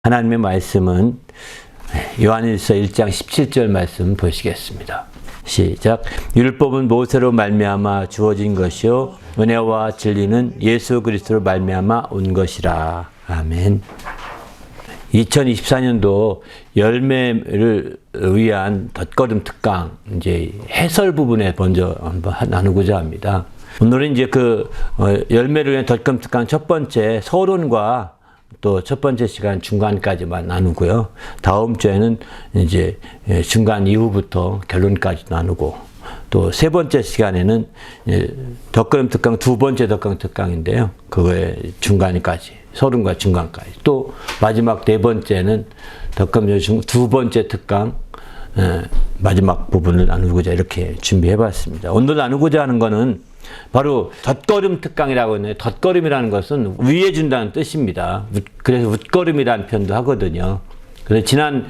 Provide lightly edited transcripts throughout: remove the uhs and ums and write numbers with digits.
하나님의 말씀은 요한일서 1장 17절 말씀 보시겠습니다. 시작. 율법은 모세로 말미암아 주어진 것이요 은혜와 진리는 예수 그리스도로 말미암아 온 것이라. 아멘. 2024년도 열매를 위한 덧걸음 특강 이제 해설 부분에 먼저 한번 나누고자 합니다. 오늘은 이제 열매를 위한 덧걸음 특강 첫 번째 서론과 또 첫 번째 시간 중간까지만 나누고요. 다음 주에는 이제 중간 이후부터 결론까지 나누고 또 세 번째 시간에는 덧걸음 특강 두 번째 덧걸음 특강인데요. 그거에 중간까지 서론과 중간까지 또 마지막 네 번째는 덧걸음 두 번째 특강 마지막 부분을 나누고자 이렇게 준비해봤습니다. 오늘 나누고자 하는 거는 바로 덧걸음 특강이라고 하는데 덧걸음이라는 것은 위에 준다는 뜻입니다. 그래서 웃걸음이라는 표현도 하거든요. 그래서 지난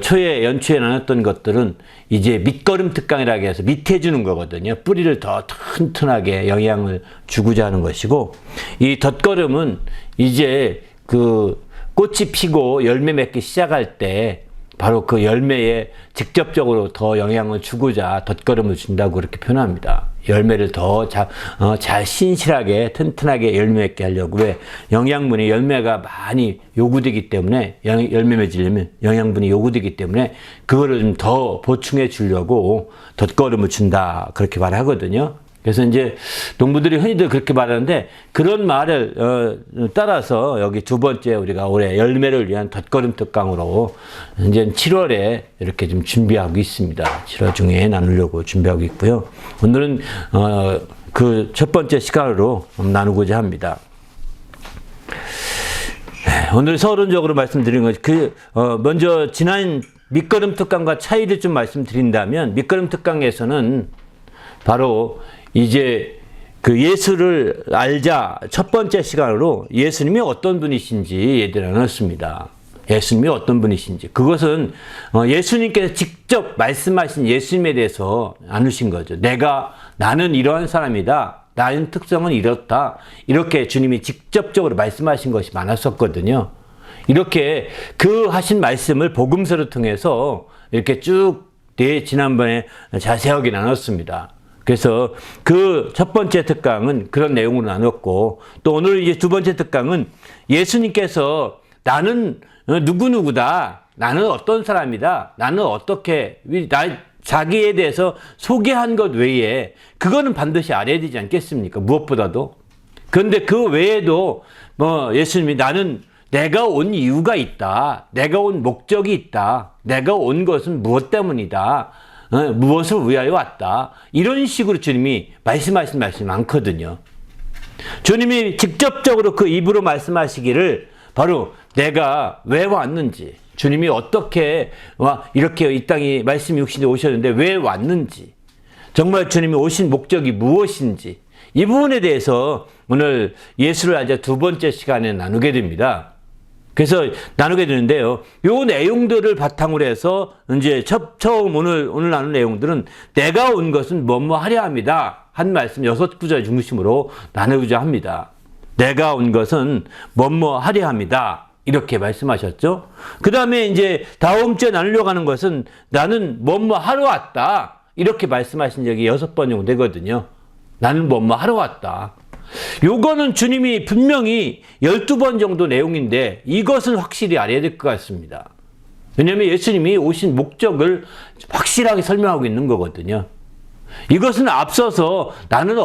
초에 연초에 나눴던 것들은 이제 밑걸음 특강이라고 해서 밑에 주는 거거든요. 뿌리를 더 튼튼하게 영향을 주고자 하는 것이고 이 덧걸음은 이제 그 꽃이 피고 열매 맺기 시작할 때 바로 그 열매에 직접적으로 더 영향을 주고자 덧걸음을 준다고 그렇게 표현합니다. 열매를 더 잘 신실하게 튼튼하게 열매 맺게 하려고 왜 영양분이 열매가 많이 요구되기 때문에 열매 맺으려면 영양분이 요구되기 때문에 그거를 좀 더 보충해 주려고 덧걸음을 준다 그렇게 말하거든요. 그래서 이제 농부들이 흔히들 그렇게 말하는데 그런 말을 따라서 여기 두 번째 우리가 올해 열매를 위한 덧걸음 특강으로 이제 7월에 이렇게 좀 준비하고 있습니다. 7월 중에 나누려고 준비하고 있고요. 오늘은 그 첫 번째 시간으로 나누고자 합니다. 오늘 서론적으로 말씀드린 것이 먼저 지난 밑걸음 특강과 차이를 좀 말씀드린다면 밑걸음 특강에서는 바로 이제 그 예수를 알자 첫 번째 시간으로 예수님이 어떤 분이신지 얘기를 나눴습니다. 예수님이 어떤 분이신지. 그것은 예수님께서 직접 말씀하신 예수님에 대해서 나누신 거죠. 나는 이러한 사람이다. 나의 특성은 이렇다. 이렇게 주님이 직접적으로 말씀하신 것이 많았었거든요. 이렇게 그 하신 말씀을 복음서를 통해서 이렇게 쭉 지난번에 자세하게 나눴습니다. 그래서 그 첫 번째 특강은 그런 내용으로 나눴고 또 오늘 이제 두 번째 특강은 예수님께서 나는 누구누구다. 나는 어떤 사람이다. 나는 어떻게 자기에 대해서 소개한 것 외에 그거는 반드시 알아야 되지 않겠습니까? 무엇보다도. 그런데 그 외에도 예수님이 나는 내가 온 이유가 있다. 내가 온 목적이 있다. 내가 온 것은 무엇 때문이다. 무엇을 위하여 왔다. 이런 식으로 주님이 말씀하신 말씀이 많거든요. 주님이 직접적으로 그 입으로 말씀하시기를 바로 내가 왜 왔는지, 주님이 어떻게 이렇게 이 땅에 말씀 육신에 오셨는데 왜 왔는지, 정말 주님이 오신 목적이 무엇인지 이 부분에 대해서 오늘 예수를 알자 두 번째 시간에 나누게 됩니다. 그래서 나누게 되는데요. 요 내용들을 바탕으로 해서 이제 처음 오늘 나눈 내용들은 내가 온 것은 뭐뭐 하려 합니다. 한 말씀 6구절 중심으로 나누고자 합니다. 내가 온 것은 뭐뭐 하려 합니다. 이렇게 말씀하셨죠. 그 다음에 이제 다음 주에 나누려고 하는 것은 나는 뭐뭐 하러 왔다. 이렇게 말씀하신 적이 6번 정도 되거든요. 나는 뭐뭐 하러 왔다. 요거는 주님이 분명히 12번 정도 내용인데 이것은 확실히 알아야 될 것 같습니다. 왜냐하면 예수님이 오신 목적을 확실하게 설명하고 있는 거거든요. 이것은 앞서서 나는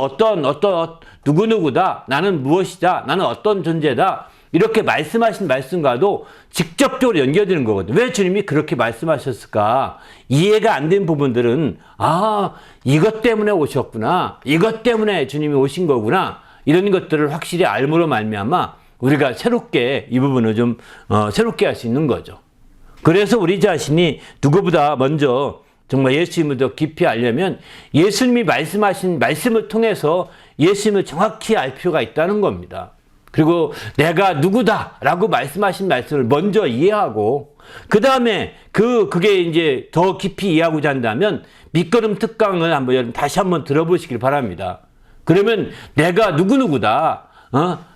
누구누구다. 나는 무엇이다. 나는 어떤 존재다. 이렇게 말씀하신 말씀과도 직접적으로 연결되는 거거든요. 왜 주님이 그렇게 말씀하셨을까? 이해가 안 된 부분들은 이것 때문에 오셨구나. 이것 때문에 주님이 오신 거구나. 이런 것들을 확실히 알므로 말미암아 우리가 새롭게 이 부분을 좀 새롭게 할 수 있는 거죠. 그래서 우리 자신이 누구보다 먼저 정말 예수님을 더 깊이 알려면 예수님이 말씀하신 말씀을 통해서 예수님을 정확히 알 필요가 있다는 겁니다. 그리고 내가 누구다라고 말씀하신 말씀을 먼저 이해하고 그 다음에 그게 이제 더 깊이 이해하고자 한다면 밑걸음 특강을 다시 한번 들어보시길 바랍니다. 그러면 내가 누구누구다.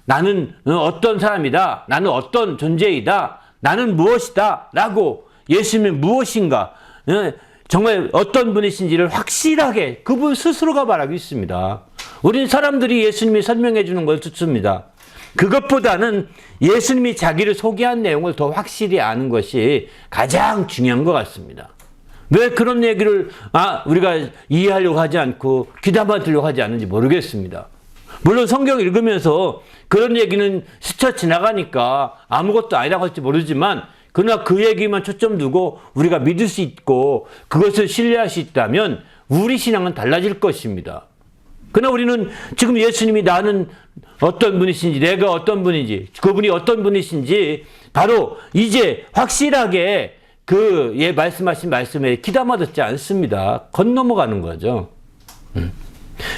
나는 어떤 사람이다. 나는 어떤 존재이다. 나는 무엇이다 라고 예수님이 무엇인가, 정말 어떤 분이신지를 확실하게 그분 스스로가 말하고 있습니다. 우리는 사람들이 예수님이 설명해 주는 걸 듣습니다. 그것보다는 예수님이 자기를 소개한 내용을 더 확실히 아는 것이 가장 중요한 것 같습니다. 왜 그런 얘기를 우리가 이해하려고 하지 않고 귀담아 들려고 하지 않는지 모르겠습니다. 물론 성경 읽으면서 그런 얘기는 스쳐 지나가니까 아무것도 아니라고 할지 모르지만, 그러나 그 얘기만 초점 두고 우리가 믿을 수 있고 그것을 신뢰할 수 있다면 우리 신앙은 달라질 것입니다. 그러나 우리는 지금 예수님이 나는 어떤 분이신지, 내가 어떤 분인지, 그분이 어떤 분이신지 바로 이제 확실하게 말씀하신 말씀에 귀담아 듣지 않습니다. 건너가는 거죠.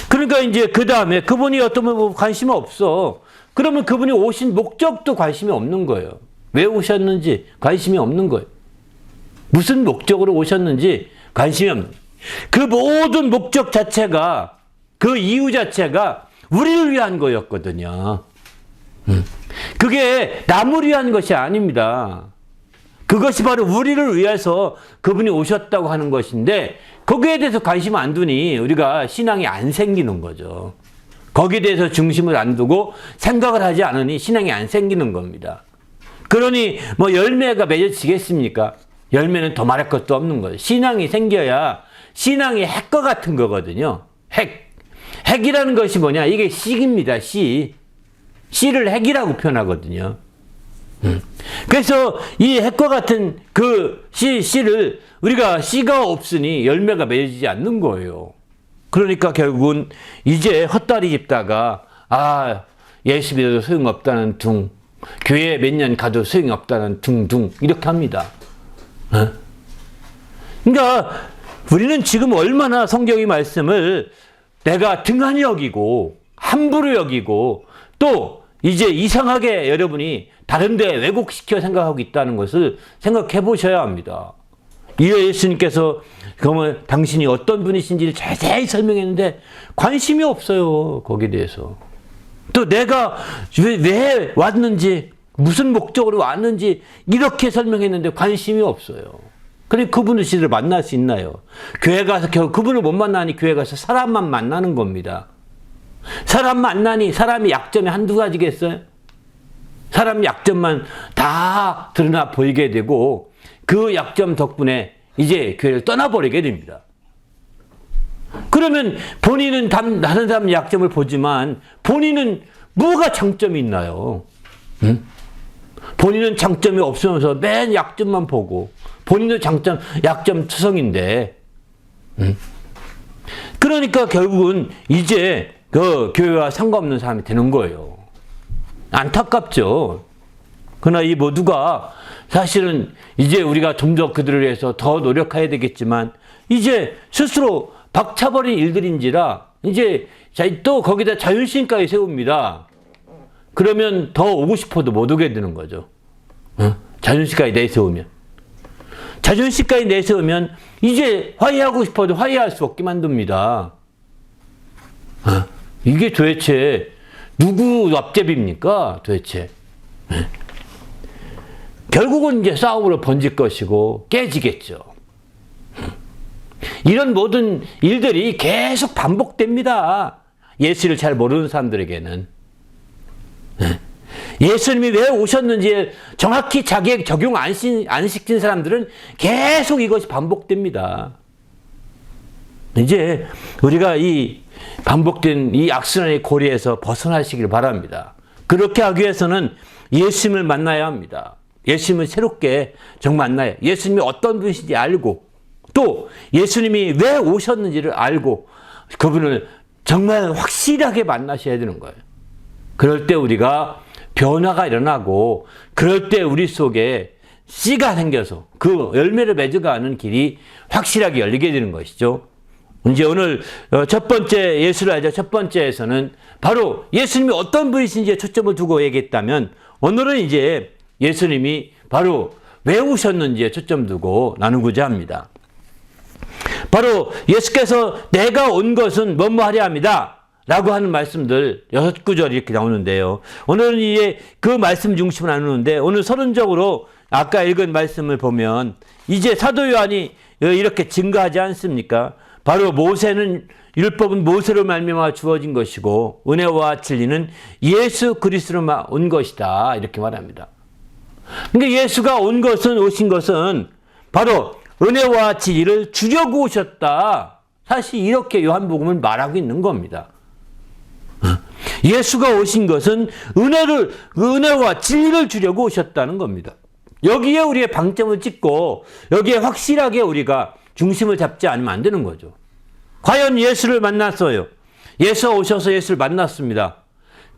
그러니까 이제 그 다음에 그분이 어떤 분 관심이 없어. 그러면 그분이 오신 목적도 관심이 없는 거예요. 왜 오셨는지 관심이 없는 거예요. 무슨 목적으로 오셨는지 관심이 없는 거예요. 그 모든 목적 자체가, 그 이유 자체가 우리를 위한 거였거든요. 그게 남을 위한 것이 아닙니다. 그것이 바로 우리를 위해서 그분이 오셨다고 하는 것인데, 거기에 대해서 관심 안 두니 우리가 신앙이 안 생기는 거죠. 거기에 대해서 중심을 안 두고 생각을 하지 않으니 신앙이 안 생기는 겁니다. 그러니 뭐 열매가 맺어지겠습니까? 열매는 더 말할 것도 없는 거예요. 신앙이 생겨야, 신앙이 핵과 같은 거거든요. 핵이라는 것이 뭐냐? 이게 씨입니다. 씨를 핵이라고 표현하거든요. 그래서 이 핵과 같은 그 씨를 우리가 씨가 없으니 열매가 맺어지지 않는 거예요. 그러니까 결국은 이제 헛다리 짚다가 예수 믿어도 소용없다는 둥, 교회 몇 년 가도 소용없다는 둥둥 이렇게 합니다. 그러니까 우리는 지금 얼마나 성경의 말씀을 내가 등한히 여기고 함부로 여기고 또 이제 이상하게 여러분이 다른데 왜곡시켜 생각하고 있다는 것을 생각해 보셔야 합니다. 이에 예수님께서 그러면 당신이 어떤 분이신지를 자세히 설명했는데 관심이 없어요. 거기에 대해서. 또 내가 왜 왔는지, 무슨 목적으로 왔는지 이렇게 설명했는데 관심이 없어요. 그리고 그분을 진짜로 만날 수 있나요? 교회 가서 그분을 못 만나니 교회 가서 사람만 만나는 겁니다. 사람 만나니 사람이 약점이 한두 가지겠어요? 사람 약점만 다 드러나 보이게 되고 그 약점 덕분에 이제 교회를 떠나버리게 됩니다. 그러면 본인은 다른 사람 약점을 보지만 본인은 뭐가 장점이 있나요? 본인은 장점이 없으면서 맨 약점만 보고 본인도 약점 투성인데 그러니까 결국은 이제 그 교회와 상관없는 사람이 되는 거예요. 안타깝죠. 그러나 이 모두가 사실은 이제 우리가 좀 더 그들을 위해서 더 노력해야 되겠지만 이제 스스로 박차버린 일들인지라 이제 또 거기다 자존심까지 세웁니다. 그러면 더 오고 싶어도 못 오게 되는 거죠. 자존심까지 내세우면. 자존심까지 내세우면 이제 화해하고 싶어도 화해할 수 없게 만듭니다. 이게 도대체 누구 앞제비입니까? 도대체. 결국은 이제 싸움으로 번질 것이고 깨지겠죠. 이런 모든 일들이 계속 반복됩니다. 예수를 잘 모르는 사람들에게는. 예수님이 왜 오셨는지 정확히 자기에게 적용 안 시킨 사람들은 계속 이것이 반복됩니다. 이제 우리가 이 반복된 이 악순환의 고리에서 벗어나시길 바랍니다. 그렇게 하기 위해서는 예수님을 만나야 합니다. 예수님을 새롭게 정말 만나야, 예수님이 어떤 분이신지 알고 또 예수님이 왜 오셨는지를 알고 그분을 정말 확실하게 만나셔야 되는 거예요. 그럴 때 우리가 변화가 일어나고 그럴 때 우리 속에 씨가 생겨서 그 열매를 맺어가는 길이 확실하게 열리게 되는 것이죠. 이제 오늘 첫 번째 예수를 알자 첫 번째에서는 바로 예수님이 어떤 분이신지에 초점을 두고 얘기했다면 오늘은 이제 예수님이 바로 왜 오셨는지에 초점 두고 나누고자 합니다. 바로 예수께서 내가 온 것은 뭐뭐 하려 합니다 라고 하는 말씀들 6구절 이렇게 나오는데요. 오늘은 이제 그 말씀 중심을 나누는데, 오늘 서론적으로 아까 읽은 말씀을 보면 이제 사도 요한이 이렇게 증거하지 않습니까? 바로 모세는, 율법은 모세로 말미암아 주어진 것이고 은혜와 진리는 예수 그리스도로 온 것이다, 이렇게 말합니다. 그러니까 예수가 오신 것은 바로 은혜와 진리를 주려고 오셨다. 사실 이렇게 요한복음을 말하고 있는 겁니다. 예수가 오신 것은 은혜와 진리를 주려고 오셨다는 겁니다. 여기에 우리의 방점을 찍고 여기에 확실하게 우리가 중심을 잡지 않으면 안 되는 거죠. 과연 예수를 만났어요. 예수가 오셔서 예수를 만났습니다.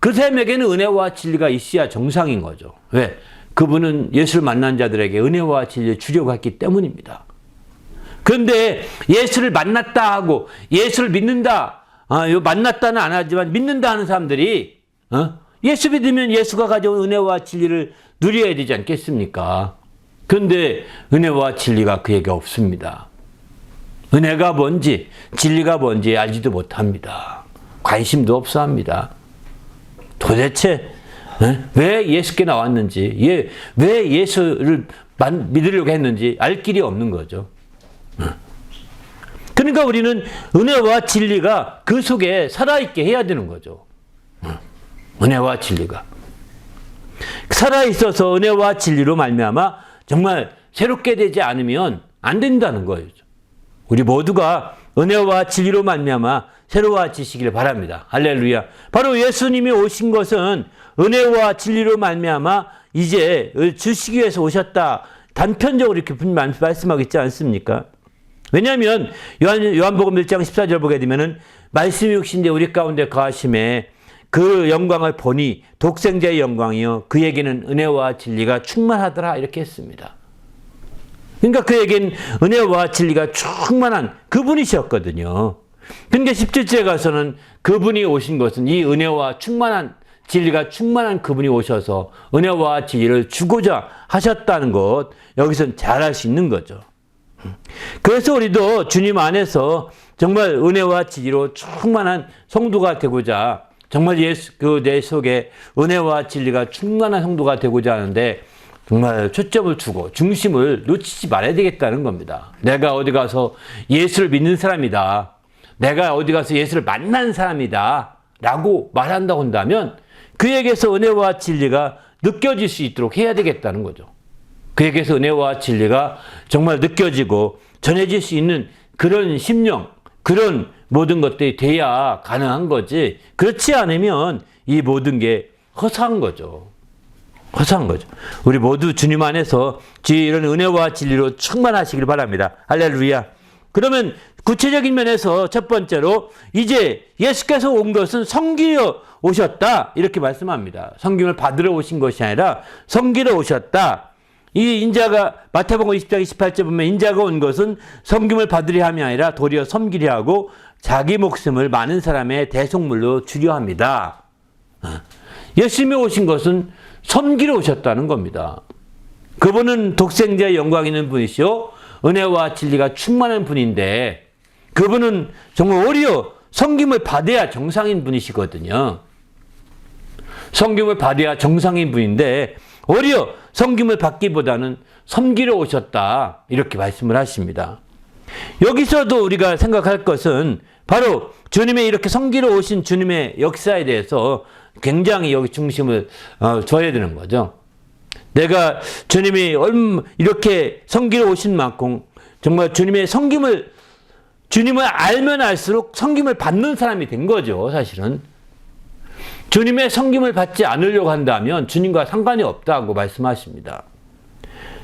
그 사람에게는 은혜와 진리가 있어야 정상인 거죠. 왜? 그분은 예수를 만난 자들에게 은혜와 진리를 주려고 했기 때문입니다. 그런데 예수를 만났다 하고 예수를 믿는다, 만났다는 안 하지만 믿는다 하는 사람들이 예수 믿으면 예수가 가져온 은혜와 진리를 누려야 되지 않겠습니까? 그런데 은혜와 진리가 그에게 없습니다. 은혜가 뭔지 진리가 뭔지 알지도 못합니다. 관심도 없어 합니다. 도대체 왜 예수께 나왔는지, 왜 예수를 믿으려고 했는지 알 길이 없는 거죠. 그러니까 우리는 은혜와 진리가 그 속에 살아있게 해야 되는 거죠. 은혜와 진리가 살아있어서 은혜와 진리로 말미암아 정말 새롭게 되지 않으면 안 된다는 거예요. 우리 모두가 은혜와 진리로 말미암아 새로워지시기를 바랍니다. 할렐루야. 바로 예수님이 오신 것은 은혜와 진리로 말미암아 이제 주시기 위해서 오셨다, 단편적으로 이렇게 말씀하고 있지 않습니까? 왜냐하면 요한복음 1장 14절 보게 되면은 말씀이 육신되 우리 가운데 거하심에 그 영광을 보니 독생자의 영광이요 그에게는 은혜와 진리가 충만하더라, 이렇게 했습니다. 그러니까 그에겐 은혜와 진리가 충만한 그분이셨거든요. 그러니까 17절에 가서는 그분이 오신 것은 이 은혜와 충만한 진리가 충만한 그분이 오셔서 은혜와 진리를 주고자 하셨다는 것, 여기서는 잘 알 수 있는 거죠. 그래서 우리도 주님 안에서 정말 은혜와 진리로 충만한 성도가 되고자, 정말 내 속에 은혜와 진리가 충만한 성도가 되고자 하는데 정말 초점을 두고 중심을 놓치지 말아야 되겠다는 겁니다. 내가 어디 가서 예수를 믿는 사람이다, 내가 어디 가서 예수를 만난 사람이다 라고 말한다고 한다면 그에게서 은혜와 진리가 느껴질 수 있도록 해야 되겠다는 거죠. 그에게서 은혜와 진리가 정말 느껴지고 전해질 수 있는 그런 심령, 그런 모든 것들이 돼야 가능한 거지, 그렇지 않으면 이 모든 게 허사한 거죠. 허사한 거죠. 우리 모두 주님 안에서 이런 은혜와 진리로 충만하시길 바랍니다. 할렐루야. 그러면 구체적인 면에서 첫 번째로 이제 예수께서 온 것은 섬기러 오셨다, 이렇게 말씀합니다. 섬김을 받으러 오신 것이 아니라 섬기러 오셨다. 이 인자가 마태복음 20장 28절 보면 인자가 온 것은 섬김을 받으려 함이 아니라 도리어 섬기려 하고 자기 목숨을 많은 사람의 대속물로 주려 합니다. 예수님이 오신 것은 섬기러 오셨다는 겁니다. 그분은 독생자의 영광 있는 분이시오 은혜와 진리가 충만한 분인데 그분은 정말 오히려 섬김을 받아야 정상인 분이시거든요. 섬김을 받아야 정상인 분인데 오히려 섬김을 받기보다는 섬기러 오셨다, 이렇게 말씀을 하십니다. 여기서도 우리가 생각할 것은 바로 주님의 이렇게 섬기러 오신 주님의 역사에 대해서 굉장히 여기 중심을 둬야 되는 거죠. 내가 주님이 이렇게 섬기러 오신 만큼 정말 주님의 섬김을, 주님을 알면 알수록 섬김을 받는 사람이 된 거죠, 사실은. 주님의 섬김을 받지 않으려고 한다면 주님과 상관이 없다고 말씀하십니다.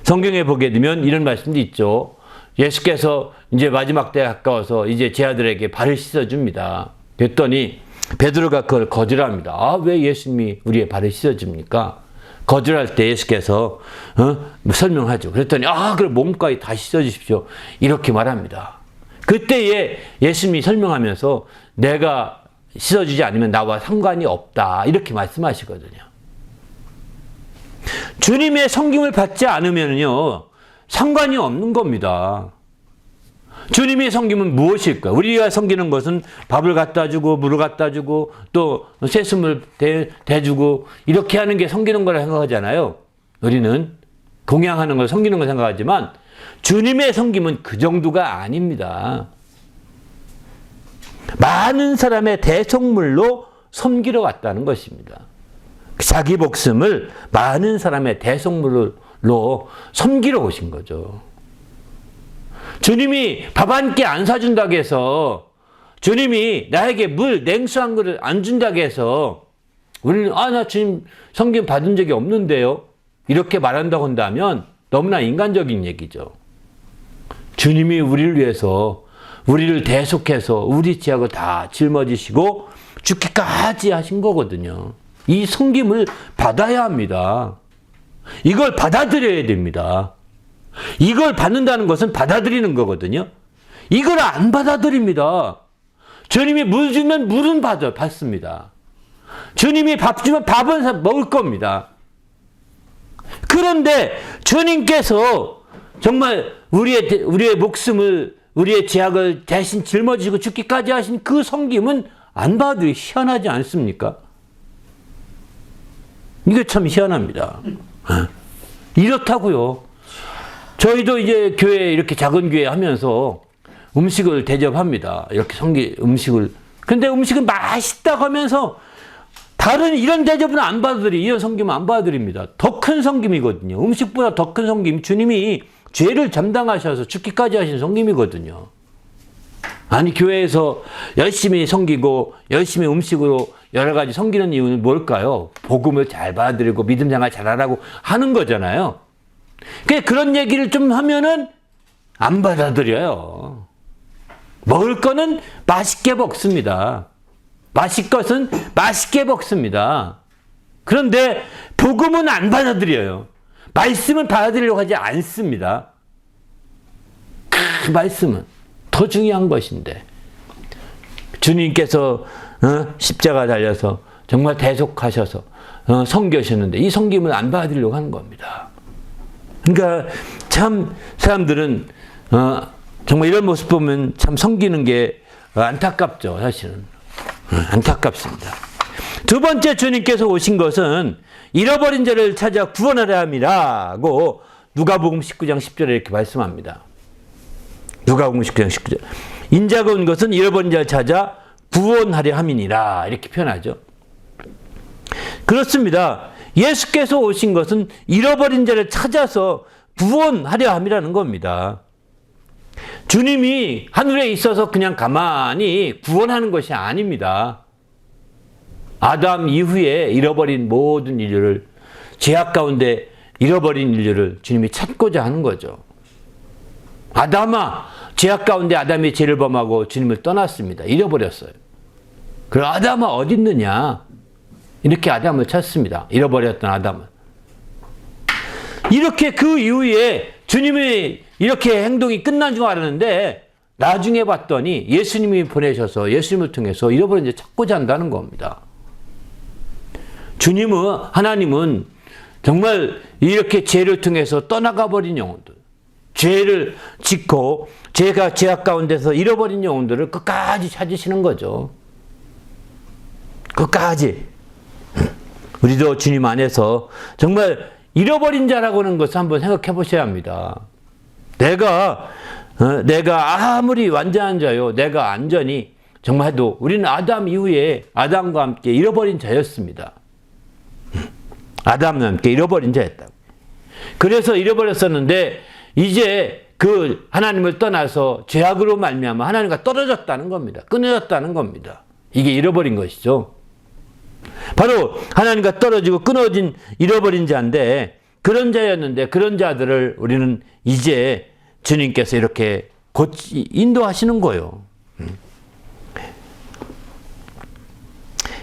성경에 보게 되면 이런 말씀도 있죠. 예수께서 이제 마지막 때에 가까워서 이제 제 아들에게 발을 씻어줍니다. 그랬더니 베드로가 그걸 거절합니다. 아, 왜 예수님이 우리의 발을 씻어줍니까? 거절할 때 예수께서 설명하죠. 그랬더니 그럼 몸까지 다 씻어주십시오, 이렇게 말합니다. 그때에 예수님이 설명하면서 내가 씻어주지 않으면 나와 상관이 없다, 이렇게 말씀하시거든요. 주님의 섬김을 받지 않으면요 상관이 없는 겁니다. 주님이 섬김은 무엇일까? 우리가 섬기는 것은 밥을 갖다 주고 물을 갖다 주고 또 세습을 대주고 이렇게 하는 게 섬기는 거라 생각하잖아요. 우리는 공양하는 걸 섬기는 걸 생각하지만 주님의 섬김은 그 정도가 아닙니다. 많은 사람의 대속물로 섬기러 왔다는 것입니다. 자기 목숨을 많은 사람의 대속물로 섬기러 오신 거죠. 주님이 밥 한 끼 안 사준다고 해서, 주님이 나에게 물, 냉수 한 그릇 안 준다고 해서 우리는 나 주님 섬김 받은 적이 없는데요, 이렇게 말한다고 한다면 너무나 인간적인 얘기죠. 주님이 우리를 위해서 우리를 대속해서 우리 죄악을 다 짊어지시고 죽기까지 하신 거거든요. 이 섬김을 받아야 합니다. 이걸 받아들여야 됩니다. 이걸 받는다는 것은 받아들이는 거거든요. 이걸 안 받아들입니다. 주님이 물 주면 물은 받습니다. 주님이 밥 주면 밥은 먹을 겁니다. 그런데 주님께서 정말 우리의 목숨을, 우리의 죄악을 대신 짊어지고 죽기까지 하신 그 섬김은 안 받으리 희한하지 않습니까? 이게 참 희한합니다. 이렇다고요. 저희도 이제 교회, 이렇게 작은 교회 하면서 음식을 대접합니다. 이렇게 음식을. 근데 음식은 맛있다고 하면서 다른 이런 대접은 안 받아들이, 이런 섬김은 안 받아들입니다. 더 큰 섬김이거든요. 음식보다 더 큰 섬김, 주님이 죄를 담당하셔서 죽기까지 하신 섬김이거든요. 아니, 교회에서 열심히 섬기고 열심히 음식으로 여러 가지 섬기는 이유는 뭘까요? 복음을 잘 받아들이고 믿음 생활 잘하라고 하는 거잖아요. 그런 얘기를 좀 하면은 안 받아들여요. 먹을 거는 맛있게 먹습니다. 마실 것은 맛있게 먹습니다. 그런데 복음은 안 받아들여요. 말씀은 받아들이려고 하지 않습니다. 그 말씀은 더 중요한 것인데, 주님께서 십자가 달려서 정말 대속하셔서 섬겨주셨는데 이 섬김을 안 받으려고 하는 겁니다. 그러니까 참 사람들은 정말 이런 모습 보면 참 섬기는 게 안타깝죠. 사실은 안타깝습니다. 두 번째, 주님께서 오신 것은 잃어버린 자를 찾아 구원하려 함이라고 누가복음 19장 10절에 이렇게 말씀합니다. 누가복음 19장 19절. 인자가 온 것은 잃어버린 자를 찾아 구원하려 함이니라, 이렇게 표현하죠. 그렇습니다. 예수께서 오신 것은 잃어버린 자를 찾아서 구원하려 함이라는 겁니다. 주님이 하늘에 있어서 그냥 가만히 구원하는 것이 아닙니다. 아담 이후에 잃어버린 모든 인류를, 죄악 가운데 잃어버린 인류를 주님이 찾고자 하는 거죠. 아담아, 죄악 가운데 아담이 죄를 범하고 주님을 떠났습니다. 잃어버렸어요. 그럼 아담아 어디 있느냐? 이렇게 아담을 찾습니다. 잃어버렸던 아담은. 이렇게 그 이후에 주님이 이렇게 행동이 끝난 줄 알았는데 나중에 봤더니 예수님이 보내셔서 예수님을 통해서 잃어버린 자 찾고자 한다는 겁니다. 하나님은 정말 이렇게 죄를 통해서 떠나가 버린 영혼들, 죄를 짓고 죄악 가운데서 잃어버린 영혼들을 끝까지 찾으시는 거죠. 끝까지. 우리도 주님 안에서 정말 잃어버린 자라고 하는 것을 한번 생각해 보셔야 합니다. 내가 아무리 완전한 자요, 내가 안전히 정말 해도 우리는 아담 이후에 아담과 함께 잃어버린 자였습니다. 아담과 함께 잃어버린 자였다. 그래서 잃어버렸었는데 이제 그 하나님을 떠나서 죄악으로 말미암아 하나님과 떨어졌다는 겁니다. 끊어졌다는 겁니다. 이게 잃어버린 것이죠. 바로 하나님과 떨어지고 끊어진 잃어버린 자인데, 그런 자였는데 그런 자들을 우리는 이제 주님께서 이렇게 인도하시는 거예요.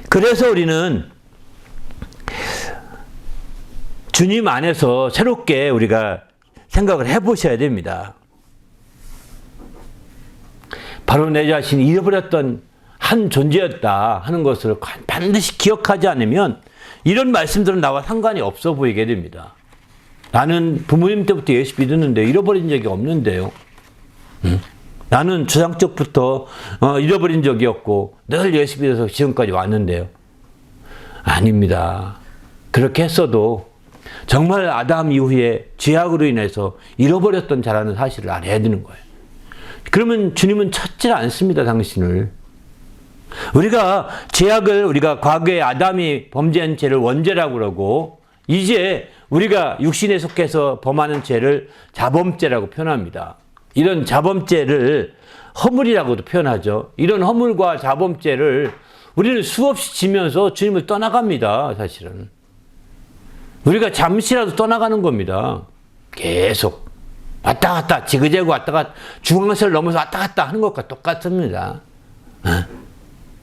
그래서 우리는 주님 안에서 새롭게 우리가 생각을 해보셔야 됩니다. 바로 내 자신이 잃어버렸던 한 존재였다 하는 것을 반드시 기억하지 않으면 이런 말씀들은 나와 상관이 없어 보이게 됩니다. 나는 부모님 때부터 예수 믿었는데 잃어버린 적이 없는데요. 나는 주상적부터 잃어버린 적이 없고 늘 예수 믿어서 지금까지 왔는데요. 아닙니다. 그렇게 했어도 정말 아담 이후에 죄악으로 인해서 잃어버렸던 자라는 사실을 알아야 되는 거예요. 그러면 주님은 찾지 않습니다, 당신을. 우리가 죄악을, 우리가 과거에 아담이 범죄한 죄를 원죄라고 그러고, 이제 우리가 육신에 속해서 범하는 죄를 자범죄라고 표현합니다. 이런 자범죄를 허물이라고도 표현하죠. 이런 허물과 자범죄를 우리는 수없이 지면서 주님을 떠나갑니다, 사실은. 우리가 잠시라도 떠나가는 겁니다. 계속. 왔다 갔다, 지그재그 왔다 갔다, 중앙선을 넘어서 왔다 갔다 하는 것과 똑같습니다.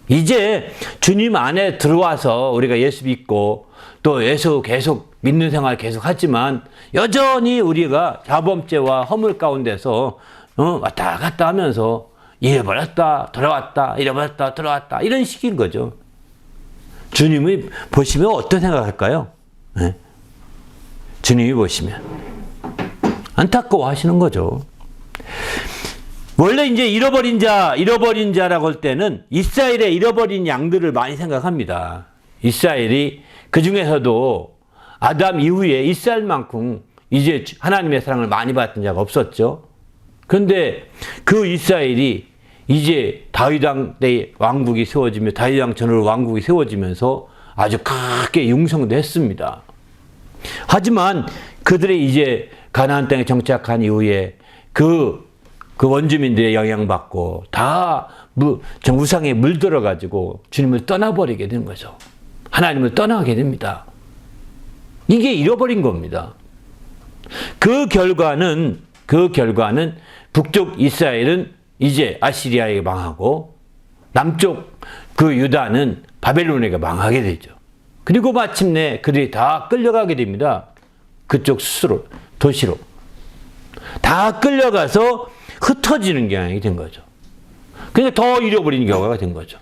이제 주님 안에 들어와서 우리가 예수 믿고 또 예수 계속 믿는 생활 계속 하지만 여전히 우리가 자범죄와 허물 가운데서 왔다 갔다 하면서 잃어버렸다, 돌아왔다, 잃어버렸다, 돌아왔다 이런 식인 거죠. 주님이 보시면 어떤 생각할까요? 네. 주님이 보시면 안타까워 하시는 거죠. 원래 이제 잃어버린 자라고 할 때는 이스라엘의 잃어버린 양들을 많이 생각합니다. 이스라엘이 그 중에서도 아담 이후에 이스라엘만큼 이제 하나님의 사랑을 많이 받았던 자가 없었죠. 그런데 그 이스라엘이 이제 다윗 왕 때 왕국이 세워지며 다윗 왕 전후로 왕국이 세워지면서 아주 크게 융성도 했습니다. 하지만 그들이 이제 가나안 땅에 정착한 이후에 그 원주민들의 영향받고 다 우상에 물들어가지고 주님을 떠나버리게 된 거죠. 하나님을 떠나게 됩니다. 이게 잃어버린 겁니다. 그 결과는 북쪽 이스라엘은 이제 아시리아에게 망하고 남쪽 그 유다는 바벨론에게 망하게 되죠. 그리고 마침내 그들이 다 끌려가게 됩니다. 그쪽 스스로 도시로 다 끌려가서 흩어지는 경향이 된 거죠. 그래서 더 잃어버리는 경우가 된 거죠.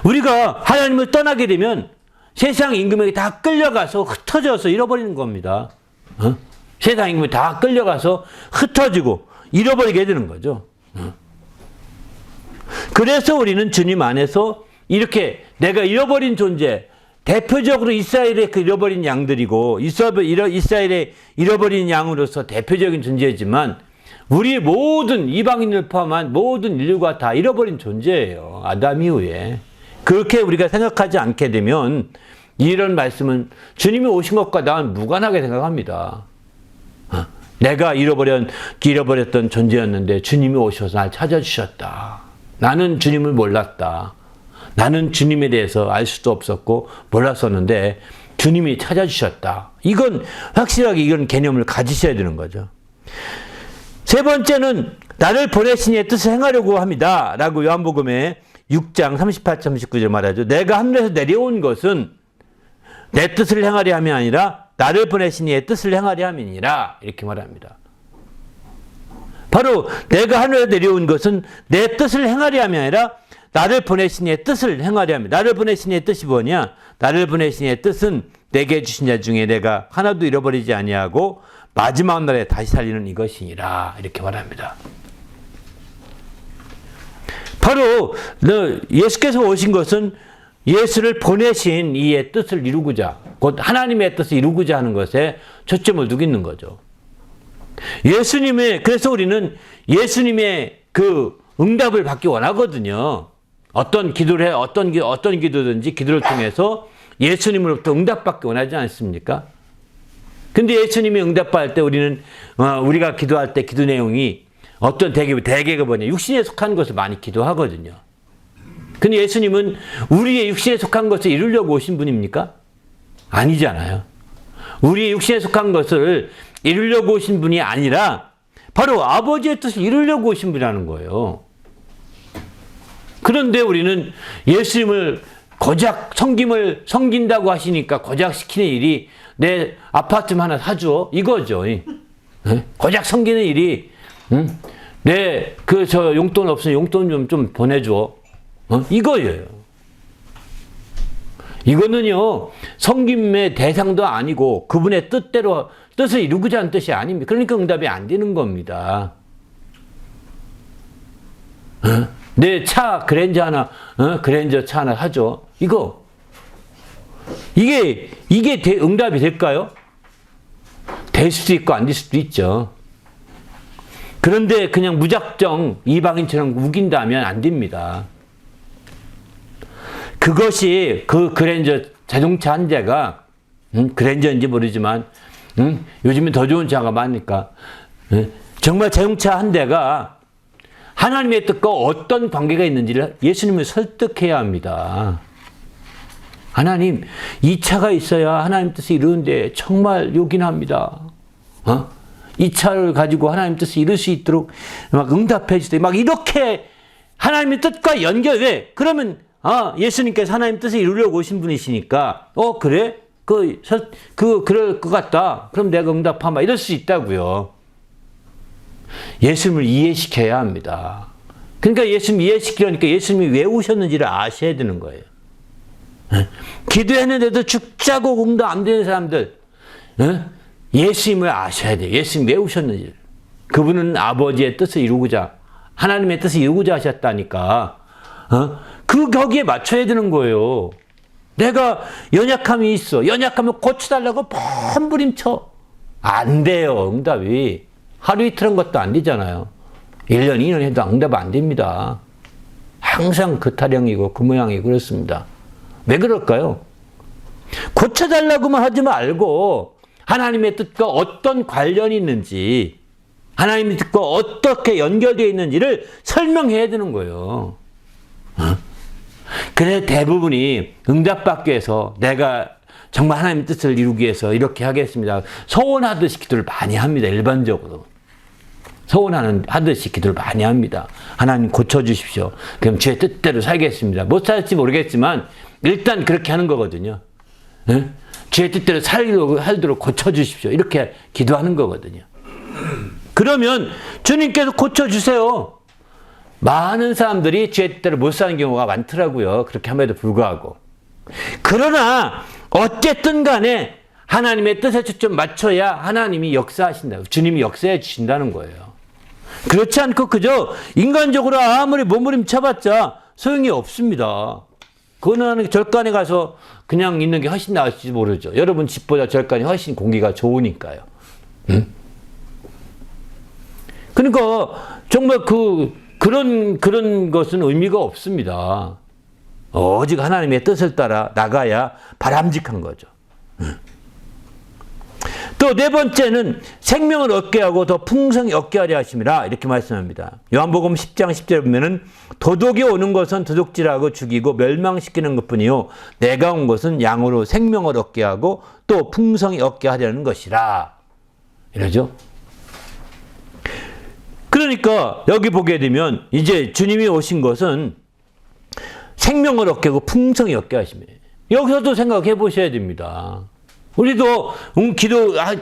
우리가 하나님을 떠나게 되면 세상 임금에게 다 끌려가서 흩어져서 잃어버리는 겁니다. 세상 임금에 다 끌려가서 흩어지고 잃어버리게 되는 거죠. 그래서 우리는 주님 안에서 이렇게 내가 잃어버린 존재, 대표적으로 이스라엘의 그 잃어버린 양들이고 이스라엘의 잃어버린 양으로서 대표적인 존재이지만 우리의 모든 이방인을 포함한 모든 인류가 다 잃어버린 존재예요. 아담 이후에. 그렇게 우리가 생각하지 않게 되면 이런 말씀은 주님이 오신 것과 나는 무관하게 생각합니다. 내가 잃어버렸던 존재였는데 주님이 오셔서 날 찾아주셨다. 나는 주님을 몰랐다. 나는 주님에 대해서 알 수도 없었고 몰랐었는데 주님이 찾아주셨다. 이건 확실하게 이런 개념을 가지셔야 되는 거죠. 세 번째는 나를 보내신 이의 뜻을 행하려고 합니다. 라고 요한복음에 6장 38, 39절 말하죠. 내가 하늘에서 내려온 것은 내 뜻을 행하려 함이 아니라 나를 보내신 이의 뜻을 행하려 함이니라. 이렇게 말합니다. 바로 내가 하늘에서 내려온 것은 내 뜻을 행하려 함이 아니라 나를 보내신 이의 뜻을 행하려 합니다. 나를 보내신 이의 뜻이 뭐냐? 나를 보내신 이의 뜻은 내게 주신 자 중에 내가 하나도 잃어버리지 아니하고 마지막 날에 다시 살리는 이것이니라. 이렇게 말합니다. 바로 예수께서 오신 것은 예수를 보내신 이의 뜻을 이루고자, 곧 하나님의 뜻을 이루고자 하는 것에 초점을 두고 있는 거죠. 그래서 우리는 예수님의 그 응답을 받기 원하거든요. 어떤 기도를 해, 어떤 기도든지 기도를 통해서 예수님으로부터 응답받기 원하지 않습니까? 근데 예수님이 응답받을 때 우리가 기도할 때 기도 내용이 어떤 대개가 뭐냐, 육신에 속한 것을 많이 기도하거든요. 근데 예수님은 우리의 육신에 속한 것을 이루려고 오신 분입니까? 아니잖아요. 우리의 육신에 속한 것을 이루려고 오신 분이 아니라 바로 아버지의 뜻을 이루려고 오신 분이라는 거예요. 그런데 우리는 예수님을 고작 섬긴다고 하시니까 고작 시키는 일이 내 아파트 하나 사줘 이거죠. 고작 섬기는 일이 내 저 용돈 없으면 용돈 좀 보내줘 이거예요. 이거는요 섬김의 대상도 아니고 그분의 뜻을 이루고자 하는 뜻이 아닙니다. 그러니까 응답이 안 되는 겁니다. 내 차 그랜저 하나, 그랜저 차 하나 사줘. 이게 응답이 될까요? 될 수도 있고 안 될 수도 있죠. 그런데 그냥 무작정 이방인처럼 우긴다면 안 됩니다. 그것이 그 그랜저 자동차 한 대가, 그랜저인지 모르지만, 요즘엔 더 좋은 차가 많으니까, 정말 자동차 한 대가 하나님의 뜻과 어떤 관계가 있는지를 예수님을 설득해야 합니다. 하나님, 이 차가 있어야 하나님 뜻을 이루는데 정말 요긴합니다. 이 차를 가지고 하나님 뜻을 이룰 수 있도록 막 응답해 주세요. 막 이렇게 하나님의 뜻과 연결, 왜? 그러면, 예수님께서 하나님 뜻을 이루려고 오신 분이시니까, 그래? 그럴 것 같다. 그럼 내가 응답하마. 이럴 수 있다고요. 예수님을 이해시켜야 합니다. 그러니까 예수님 이해시키려니까 예수님이 왜 오셨는지를 아셔야 되는 거예요. 기도했는데도 죽자고 응답 안 되는 사람들, 예수님을 아셔야 돼요. 예수님 왜 오셨는지. 그분은 아버지의 뜻을 이루고자, 하나님의 뜻을 이루고자 하셨다니까. 거기에 맞춰야 되는 거예요. 내가 연약함이 있어. 연약함을 고쳐달라고 펌부림쳐. 안 돼요, 응답이. 하루 이틀 한 것도 안 되잖아요. 1년, 2년 해도 응답 안 됩니다. 항상 그 타령이고 그 모양이고 그렇습니다. 왜 그럴까요? 고쳐달라고만 하지 말고 하나님의 뜻과 어떤 관련이 있는지, 하나님의 뜻과 어떻게 연결되어 있는지를 설명해야 되는 거예요. 그래 대부분이 응답받기 위해서 내가 정말 하나님의 뜻을 이루기 위해서 이렇게 하겠습니다. 소원하듯이 기도를 많이 합니다. 일반적으로. 소원하듯이 기도를 많이 합니다. 하나님 고쳐주십시오. 그럼 제 뜻대로 살겠습니다. 못 살지 모르겠지만 일단 그렇게 하는 거거든요. 제 뜻대로 살도록 고쳐주십시오. 이렇게 기도하는 거거든요. 그러면 주님께서 고쳐주세요. 많은 사람들이 제 뜻대로 못 사는 경우가 많더라고요. 그렇게 함에도 불구하고. 그러나 어쨌든 간에 하나님의 뜻에 초점 맞춰야 하나님이 역사하신다. 주님이 역사해 주신다는 거예요. 그렇지 않고 그저 인간적으로 아무리 몸부림쳐봤자 소용이 없습니다. 그거는 절간에 가서 그냥 있는 게 훨씬 나을지 모르죠. 여러분 집보다 절간이 훨씬 공기가 좋으니까요. 그러니까 정말 그런 것은 의미가 없습니다. 오직 하나님의 뜻을 따라 나가야 바람직한 거죠. 또 네 번째는 생명을 얻게 하고 더 풍성히 얻게 하려 하심이라 이렇게 말씀합니다. 요한복음 10장 10절에 보면은 도둑이 오는 것은 도둑질하고 죽이고 멸망시키는 것뿐이요 내가 온 것은 양으로 생명을 얻게 하고 또 풍성히 얻게 하려는 것이라 이러죠. 그러니까 여기 보게 되면 이제 주님이 오신 것은 생명을 얻게 하고 풍성히 얻게 하심이에요. 여기서도 생각해 보셔야 됩니다. 우리도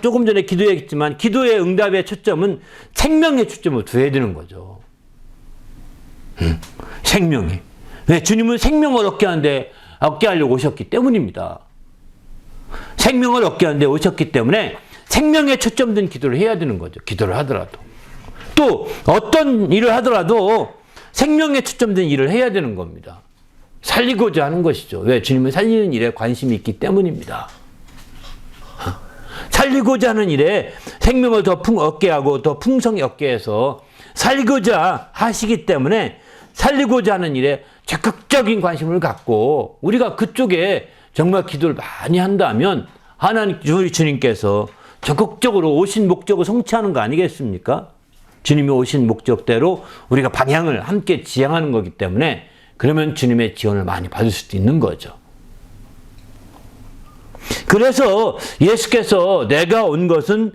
조금 전에 기도했지만 기도의 응답의 초점은 생명의 초점을 둬야 되는 거죠. 생명이. 왜? 주님은 생명을 얻게 하려고 오셨기 때문입니다. 생명을 얻게 하는데 오셨기 때문에 생명에 초점된 기도를 해야 되는 거죠. 기도를 하더라도. 또 어떤 일을 하더라도 생명에 초점된 일을 해야 되는 겁니다. 살리고자 하는 것이죠. 왜? 주님은 살리는 일에 관심이 있기 때문입니다. 살리고자 하는 일에 생명을 더 얻게 하고 더 풍성히 얻게 해서 살리고자 하시기 때문에 살리고자 하는 일에 적극적인 관심을 갖고 우리가 그쪽에 정말 기도를 많이 한다면 하나님 우리 주님께서 적극적으로 오신 목적을 성취하는 거 아니겠습니까? 주님이 오신 목적대로 우리가 방향을 함께 지향하는 거기 때문에 그러면 주님의 지원을 많이 받을 수도 있는 거죠. 그래서 예수께서 내가 온 것은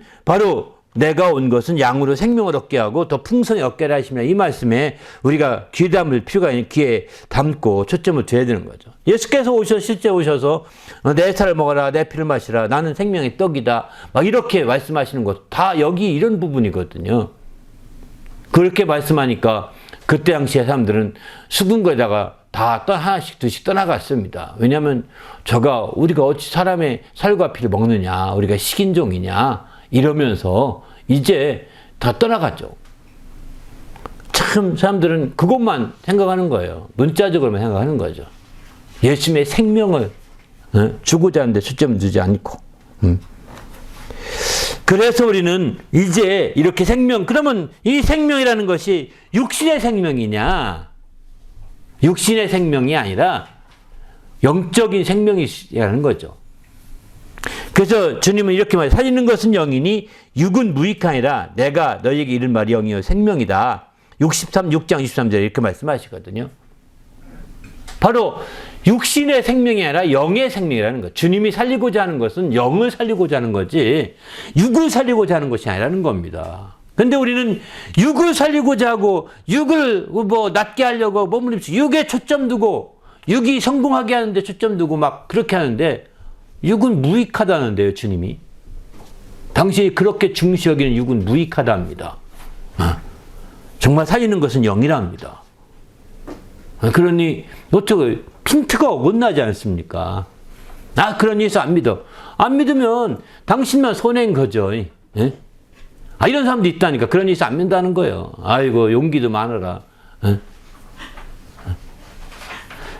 양으로 생명을 얻게 하고 더 풍성히 얻게 하라 하시면 이 말씀에 우리가 귀에 담을 필요가 있는 귀에 담고 초점을 둬야 되는 거죠. 예수께서 실제 오셔서 내 살을 먹어라 내 피를 마시라 나는 생명의 떡이다 막 이렇게 말씀하시는 것 다 여기 이런 부분이거든요. 그렇게 말씀하니까 그때 당시에 사람들은 죽은 거에다가 다 하나씩 둘씩 떠나갔습니다. 왜냐하면 우리가 어찌 사람의 살과 피를 먹느냐 우리가 식인종이냐 이러면서 이제 다 떠나갔죠. 참 사람들은 그것만 생각하는 거예요. 문자적으로만 생각하는 거죠. 예수님의 생명을 주고자 하는데 초점을 두지 않고. 그래서 우리는 이제 이렇게 그러면 이 생명이라는 것이 육신의 생명이냐? 육신의 생명이 아니라 영적인 생명이라는 거죠. 그래서 주님은 이렇게 말해요. 살리는 것은 영이니 육은 무익하니라. 내가 너희에게 이른 말이 영이요 생명이다. 6장 63절에 이렇게 말씀하시거든요. 바로 육신의 생명이 아니라 영의 생명이라는 것. 주님이 살리고자 하는 것은 영을 살리고자 하는 거지 육을 살리고자 하는 것이 아니라는 겁니다. 근데 우리는 육을 살리고자 하고 육을 낫게 하려고 몸부림치고 육에 초점 두고 육이 성공하게 하는데 초점 두고 막 그렇게 하는데 육은 무익하다는데요, 주님이. 당신이 그렇게 중시 여기는 육은 무익하답니다. 정말 살리는 것은 영이랍니다. 그러니 어떻게 핀트가 어긋나지 않습니까? 그러니 해서 안 믿어. 안 믿으면 당신만 손해인 거죠. 예? 이런 사람도 있다니까. 그러니 해서 안 믿는다는 거예요. 아이고 용기도 많아라.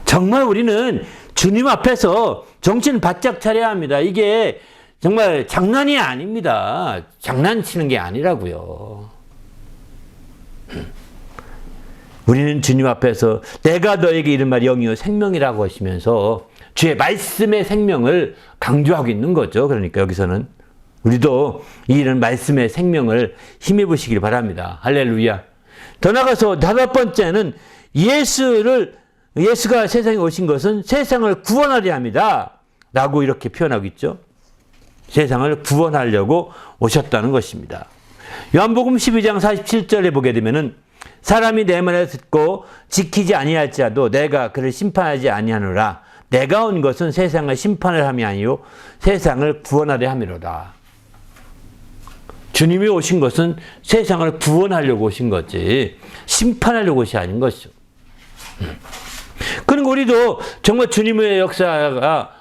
정말 우리는 주님 앞에서 정신을 바짝 차려야 합니다. 이게 정말 장난이 아닙니다. 장난치는 게 아니라고요. 우리는 주님 앞에서 내가 너에게 이른 말이 영이요 생명이라고 하시면서 주의 말씀의 생명을 강조하고 있는 거죠. 그러니까 여기서는 우리도 이런 말씀의 생명을 힘입으시길 바랍니다. 할렐루야. 더 나아가서 5번째는 예수가 세상에 오신 것은 세상을 구원하려 합니다. 라고 이렇게 표현하고 있죠. 세상을 구원하려고 오셨다는 것입니다. 요한복음 12장 47절에 보게 되면은 사람이 내 말을 듣고 지키지 아니할지라도 내가 그를 심판하지 아니하노라. 내가 온 것은 세상을 심판을 함이 아니요 세상을 구원하려 함이로다. 주님이 오신 것은 세상을 구원하려고 오신 거지 심판하려고 오신 아닌 것이죠. 그러니까 우리도 정말 주님의 역사가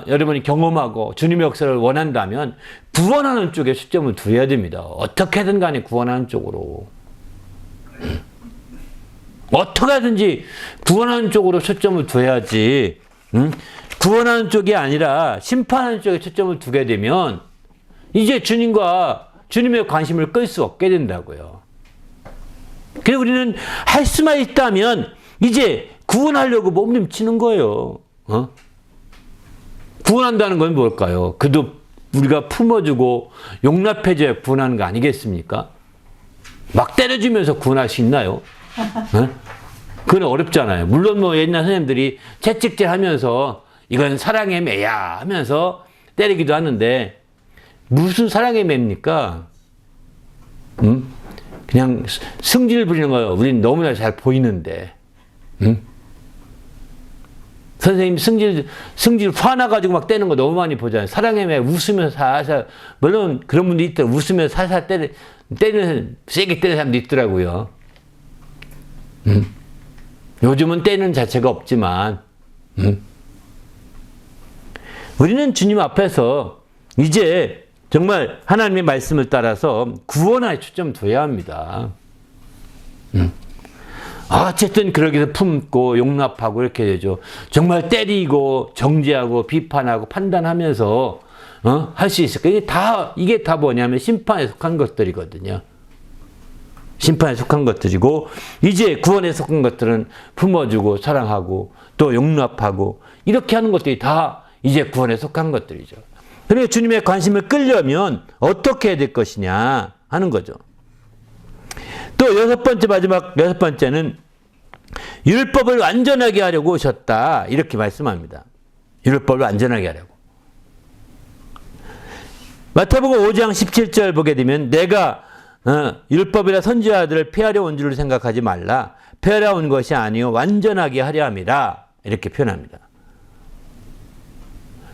여러분이 경험하고 주님의 역사를 원한다면 구원하는 쪽에 초점을 두어야 됩니다. 어떻게든 간에 구원하는 쪽으로. 어떻게 하든지 구원하는 쪽으로 초점을 둬야지. 구원하는 쪽이 아니라 심판하는 쪽에 초점을 두게 되면 이제 주님의 관심을 끌 수 없게 된다고요. 그래서 우리는 할 수만 있다면 이제 구원하려고 몸부림치는 거예요. 구원한다는 건 뭘까요? 그도 우리가 품어주고 용납해줘야 구원하는 거 아니겠습니까? 막 때려주면서 구원할 수 있나요? 그건 어렵잖아요. 물론 옛날 선생님들이 채찍질 하면서 이건 사랑의 매야 하면서 때리기도 하는데 무슨 사랑의 매입니까? 그냥 승질 부리는 거예요. 우린 너무나 잘 보이는데. 선생님 승질 화나가지고 막 때리는 거 너무 많이 보잖아요. 사랑의 매 웃으면서 살살, 물론 그런 분도 있더라고요. 웃으면서 살살 세게 때리는 사람도 있더라고요. 요즘은 때리는 자체가 없지만, 우리는 주님 앞에서 이제 정말 하나님의 말씀을 따라서 구원에 초점 둬야 합니다. 어쨌든 그러기 위해서 품고 용납하고 이렇게 되죠. 정말 때리고 정죄하고 비판하고 판단하면서 할 수 있을까? 이게 다 뭐냐면 심판에 속한 것들이거든요. 심판에 속한 것들이고 이제 구원에 속한 것들은 품어주고 사랑하고 또 용납하고 이렇게 하는 것들이 다 이제 구원에 속한 것들이죠. 그러니까 주님의 관심을 끌려면 어떻게 해야 될 것이냐 하는 거죠. 또 마지막 6번째는 율법을 완전하게 하려고 오셨다. 이렇게 말씀합니다. 율법을 완전하게 하려고. 마태복음 5장 17절 보게 되면 내가 율법이라 선지자들을 폐하려 온 줄을 생각하지 말라. 폐하려 온 것이 아니요 완전하게 하려 함이라. 이렇게 표현합니다.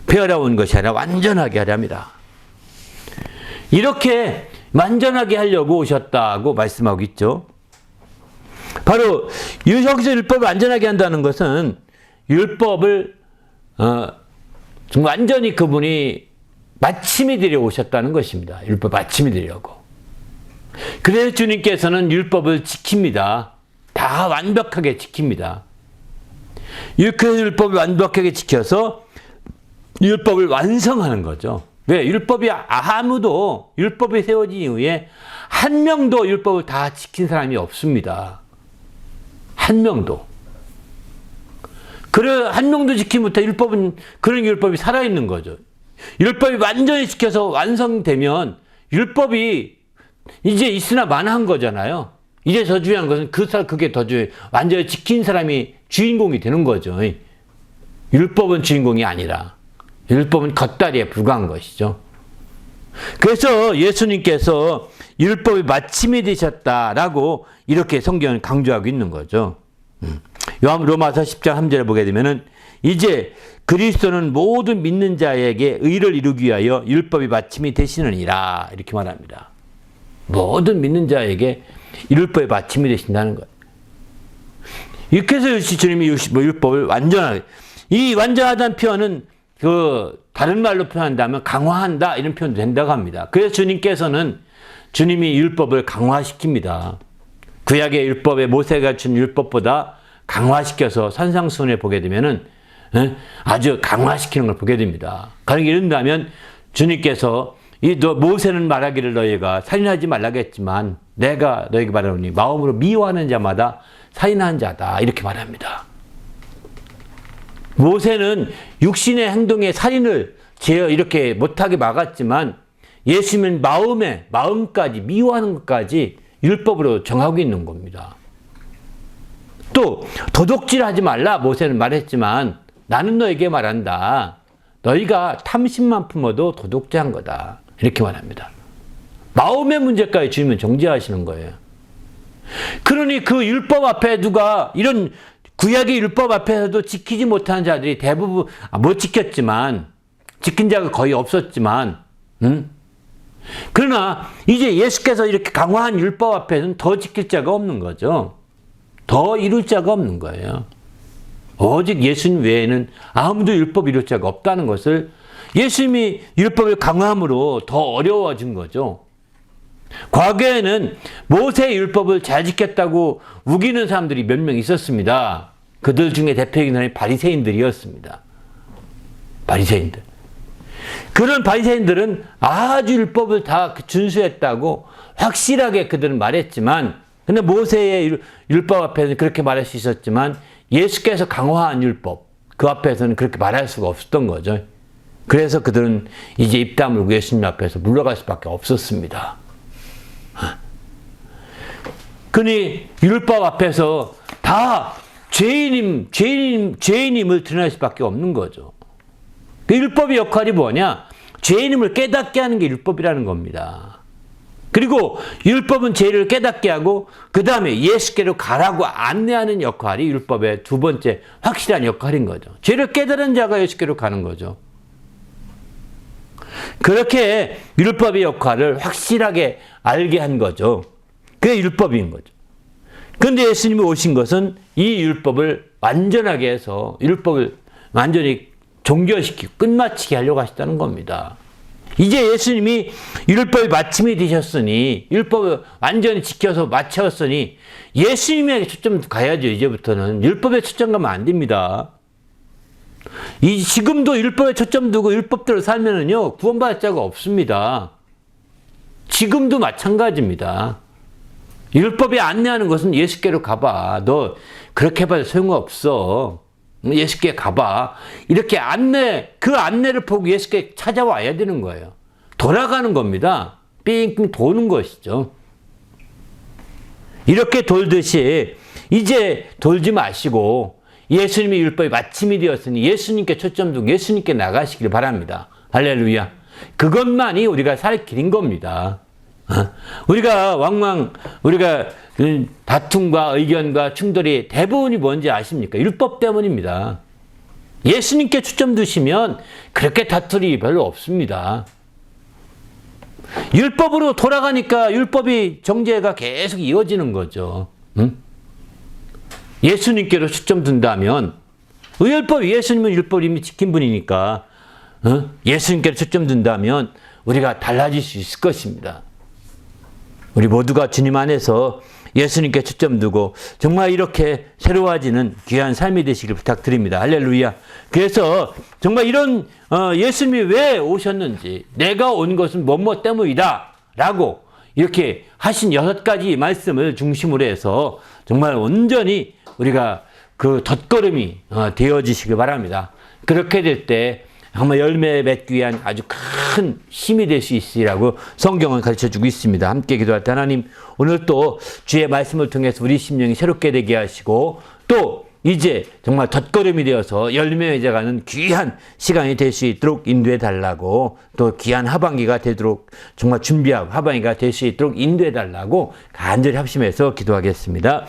폐하려 온 것이 아니라 완전하게 하려 함이라. 이렇게 완전하게 하려고 오셨다고 말씀하고 있죠. 바로 여기서 율법을 완전하게 한다는 것은 율법을 좀 완전히 그분이 마침이 되려 오셨다는 것입니다. 율법 마침이 되려고. 그래서 주님께서는 율법을 지킵니다. 다 완벽하게 지킵니다. 그 율법을 완벽하게 지켜서 율법을 완성하는 거죠. 왜? 율법이 아무도 율법이 세워진 이후에 한 명도 율법을 다 지킨 사람이 없습니다. 한 명도. 그래, 한 명도 지키지 못해 율법은, 그런 율법이 살아있는 거죠. 율법이 완전히 지켜서 완성되면 율법이 이제 있으나 마나한 거잖아요. 이제 더 중요한 것은 그게 더 중요해요. 완전히 지킨 사람이 주인공이 되는 거죠. 율법은 주인공이 아니라. 율법은 겉다리에 불과한 것이죠. 그래서 예수님께서 율법의 마침이 되셨다라고 이렇게 성경은 강조하고 있는 거죠. 로마서 10장 3절에 보게 되면은 이제 그리스도는 모든 믿는 자에게 의를 이루기 위하여 율법이 마침이 되시느니라 이렇게 말합니다. 모든 믿는 자에게 율법의 마침이 되신다는 거예요. 이렇게 해서 주님이 율법을 완전하게, 이 완전하다는 표현은 다른 말로 표현한다면 강화한다 이런 표현도 된다고 합니다. 그래서 주님이 율법을 강화시킵니다. 구약의 율법에 모세가 준 율법보다 강화시켜서 산상수훈에 보게 되면은 아주 강화시키는 걸 보게 됩니다. 그러니까 이런다면 주님께서 모세는 말하기를 너희가 살인하지 말라고 했지만 내가 너희에게 말하노니 마음으로 미워하는 자마다 살인한 자다 이렇게 말합니다. 모세는 육신의 행동에 살인을 이렇게 못하게 막았지만 예수님은 마음까지 미워하는 것까지 율법으로 정하고 있는 겁니다. 또 도둑질하지 말라 모세는 말했지만 나는 너에게 말한다. 너희가 탐심만 품어도 도둑질한 거다. 이렇게 말합니다. 마음의 문제까지 주님은 정죄하시는 거예요. 그러니 그 율법 앞에 누가 이런 구약의 율법 앞에서도 지키지 못하는 자들이 대부분 못 지켰지만 지킨 자가 거의 없었지만 그러나 이제 예수께서 이렇게 강화한 율법 앞에서는 더 지킬 자가 없는 거죠. 더 이룰 자가 없는 거예요. 오직 예수님 외에는 아무도 율법 이룰 자가 없다는 것을 예수님이 율법을 강화함으로 더 어려워진 거죠. 과거에는 모세의 율법을 잘 지켰다고 우기는 사람들이 몇 명 있었습니다. 그들 중에 대표적인 사람이 바리새인들이었습니다. 바리새인들. 그런 바리새인들은 아주 율법을 다 준수했다고 확실하게 그들은 말했지만, 근데 모세의 율법 앞에서는 그렇게 말할 수 있었지만 예수께서 강화한 율법 그 앞에서는 그렇게 말할 수가 없었던 거죠. 그래서 그들은 이제 입 다물고 예수님 앞에서 물러갈 수밖에 없었습니다. 그니 율법 앞에서 다 죄인임을 드러낼 수밖에 없는 거죠. 그 율법의 역할이 뭐냐? 죄인임을 깨닫게 하는 게 율법이라는 겁니다. 그리고 율법은 죄를 깨닫게 하고 그 다음에 예수께로 가라고 안내하는 역할이 율법의 두 번째 확실한 역할인 거죠. 죄를 깨달은 자가 예수께로 가는 거죠. 그렇게 율법의 역할을 확실하게 알게 한 거죠. 그게 율법인 거죠. 그런데 예수님이 오신 것은 이 율법을 완전하게 해서 율법을 완전히 종결시키고 끝마치게 하려고 하셨다는 겁니다. 이제 예수님이 율법의 마침이 되셨으니 율법을 완전히 지켜서 마쳤으니 예수님에게 초점 가야죠. 이제부터는 율법에 초점 가면 안 됩니다. 지금도 율법에 초점 두고 율법대로 살면은요 구원받을 자가 없습니다. 지금도 마찬가지입니다. 율법에 안내하는 것은 예수께로 가봐. 너 그렇게 해봐도 소용없어. 예수께 가봐. 이렇게 그 안내를 보고 예수께 찾아와야 되는 거예요. 돌아가는 겁니다. 삥삥 도는 것이죠. 이렇게 돌듯이 이제 돌지 마시고 예수님의 율법이 마침이 되었으니 예수님께 초점 두고 예수님께 나가시길 바랍니다. 할렐루야. 그것만이 우리가 살 길인 겁니다. 우리가 다툼과 의견과 충돌이 대부분이 뭔지 아십니까? 율법 때문입니다. 예수님께 초점 두시면 그렇게 다툴 일이 별로 없습니다. 율법으로 돌아가니까 율법이 정죄가 계속 이어지는 거죠. 예수님께로 초점 둔다면 예수님은 율법을 이미 지킨 분이니까 예수님께로 초점 둔다면 우리가 달라질 수 있을 것입니다. 우리 모두가 주님 안에서 예수님께 초점 두고 정말 이렇게 새로워지는 귀한 삶이 되시길 부탁드립니다. 할렐루야. 그래서 정말 이런 예수님이 왜 오셨는지, 내가 온 것은 뭐뭐 때문이다 라고 이렇게 하신 6가지 말씀을 중심으로 해서 정말 온전히 우리가 그 덧걸음이 되어지시길 바랍니다. 그렇게 될 때 정말 열매 맺기 위한 아주 큰 힘이 될 수 있으리라고 성경은 가르쳐주고 있습니다. 함께 기도할 때 하나님, 오늘 또 주의 말씀을 통해서 우리 심령이 새롭게 되게 하시고, 또 이제 정말 덧걸음이 되어서 열매 맺어가는 귀한 시간이 될 수 있도록 인도해 달라고, 또 귀한 하반기가 되도록 정말 준비하고 하반기가 될 수 있도록 인도해 달라고 간절히 합심해서 기도하겠습니다.